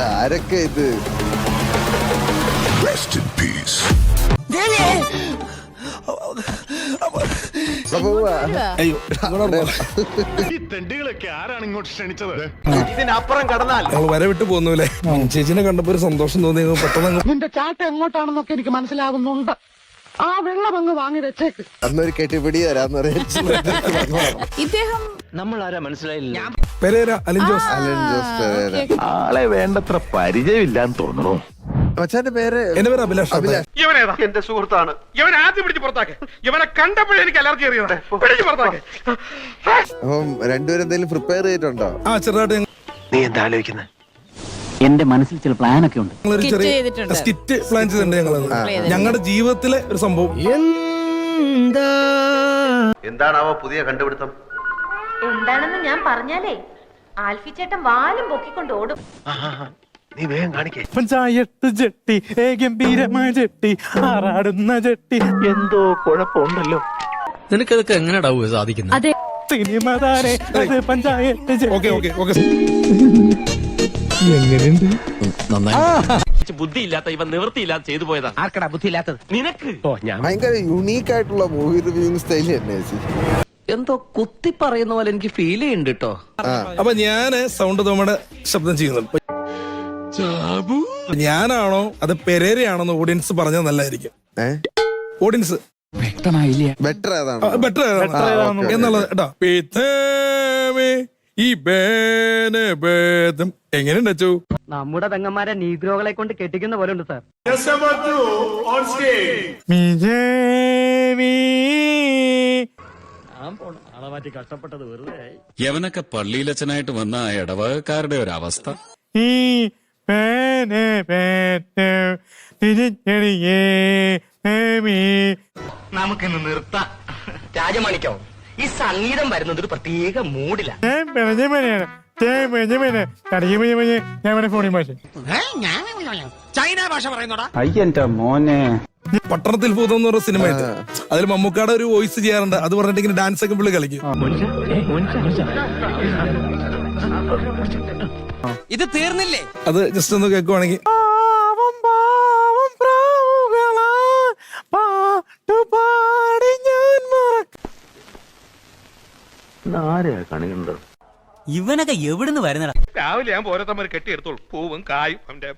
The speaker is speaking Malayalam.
ആരൊക്കെ ഇത്? ഈ തെണ്ടികളൊക്കെ ആരാണ് ഇങ്ങോട്ട് ക്ഷണിച്ചത്? ഇതിനപ്പുറം കടന്നാൽ വരെ വിട്ടു പോന്നൂല്ലേ. ചേച്ചിനെ കണ്ടപ്പോ ഒരു സന്തോഷം തോന്നി. പെട്ടെന്ന് നിന്റെ ചാട്ട എങ്ങോട്ടാണെന്നൊക്കെ എനിക്ക് മനസ്സിലാകുന്നുണ്ട്. ആ വെള്ളം അങ്ങ് വാങ്ങി വെച്ചേക്ക്. അന്നൊരു കെട്ടിപ്പിടി തരാന്ന് പറയാ. ഇദ്ദേഹം നമ്മൾ ആരാ മനസ്സിലായില്ല. പെരേര അലിൻ ജോസ്. അലൻ ജോസ് പെരേര. ആളെ വേണ്ടത്ര പരിചയമില്ലാന്ന് തോന്നുന്നു. മച്ചാന്റെ പേര്? എന്റെ പേര് അഭിലാഷ്. ഇവനേതാ? എന്റെ സുഹൃത്താണ്. ഇവൻ ആദ്യം പിടിച്ച് പുറത്താക്കെ. ഇവനെ കണ്ടപ്പോഴേ എനിക്ക് അലർജി അറിയുന്നത്. പിടിച്ച് പുറത്താക്കെ. അപ്പം രണ്ടുപേരും എന്തെങ്കിലും പ്രിപ്പയർ ചെയ്തിട്ടുണ്ടോ? ആ ചെറുതായിട്ട് നീ എന്താ ആലോചിക്കുന്നത്? എന്റെ മനസ്സിൽ ചില പ്ലാനൊക്കെ ഉണ്ട്. ഞങ്ങളൊരു Skit ചെറിയ ചെയ്തിട്ടുണ്ട്. സ്കിറ്റ് പ്ലാൻ ചെയ്തിട്ടുണ്ട് ഞങ്ങളുടെ ജീവിതത്തിലെ ഒരു സംഭവം. എന്താണാവോ പുതിയ കണ്ടുപിടുത്തം? എന്താണെന്ന് ഞാൻ പറഞ്ഞാലേ ആൽഫി ചേട്ടൻ വാലും പൊക്കിക്കൊണ്ട് ഓടും. നീ വേഗം കാണിക്കേ. പഞ്ചായത്ത് ജെട്ടി, ഗംഭീരമായ ജെട്ടി, ആറാടുന്ന ജെട്ടി. എന്തോ കുഴപ്പമുണ്ടല്ലോ. നിനക്കതൊക്കെ എങ്ങനെയാ സാധിക്കുന്നത്? അതെ, സിനിമ താരെ അത് panchayat jetty. Okay okay okay. നന്നായി. ബുദ്ധിയില്ലാത്ത ഇവൻ നിവൃത്തിയില്ലാതെ ചെയ്തു പോയതാ. ആർക്കടാ ബുദ്ധി ഇല്ലാത്തത്? നിനക്ക്. ഭയങ്കര യുണീക്ക് ആയിട്ടുള്ള മൂവി റിവ്യൂയിങ് സ്റ്റൈൽ തന്നെ ചേച്ചി. എന്തോ കുത്തി പറയുന്ന പോലെ എനിക്ക് ഫീൽ ചെയ്യുന്നുണ്ട് കേട്ടോ. അപ്പൊ ഞാന് സൗണ്ട് തോമയുടെ ശബ്ദം ചെയ്യുന്നുണ്ട്. ഞാനാണോ അത് പെരേരയാണോന്ന് ഓഡിയൻസ് പറഞ്ഞാൽ നല്ലതായിരിക്കും. ഓഡിയൻസ് ബെറ്റർ ഏതാണ്? ബെറ്റർ എന്നുള്ളത് കേട്ടോ. ഈ ഭേദം എങ്ങനെയുണ്ട് അച്ചു? നമ്മുടെ പെങ്ങന്മാരെ നീഗ്രോകളെ കൊണ്ട് കെട്ടിക്കുന്ന പോലെ ഉണ്ട് സാർ. യവനൊക്കെ പള്ളിയിലച്ചനായിട്ട് വന്ന ആ ഇടവകക്കാരുടെ ഒരു അവസ്ഥ. നമുക്കിന്ന് നിർത്താം. രാജമാണിക്കോ, ഈ സംഗീതം വരുന്നത് ഒരു പ്രത്യേക മൂഡിലാണ്. ചൈന ഭാഷ പറയുന്നോടാ. അയ്യന്റെ മോനെ. പട്ടണത്തിൽ ഭൂതം എന്ന് പറഞ്ഞ സിനിമയുണ്ട്. അതിൽ മമ്മൂക്കാടെ ഒരു വോയിസ് ചെയ്യാറുണ്ട്. അത് പറഞ്ഞിട്ട് ഇങ്ങനെ ഡാൻസ് ഒക്കെ പുള്ളി കളിക്കും. ഇത് തീർന്നില്ലേ? അത് ജസ്റ്റ് ഒന്ന് കേൾക്കുവാണെങ്കിൽ ഇവനൊക്കെ എവിടുന്ന് വരുന്നടാ? രാവിലെ ഞാൻ ഓരോരുത്തന്മാർ കെട്ടിയെടുത്തോളൂ. പൂവും കായും അവന്റെ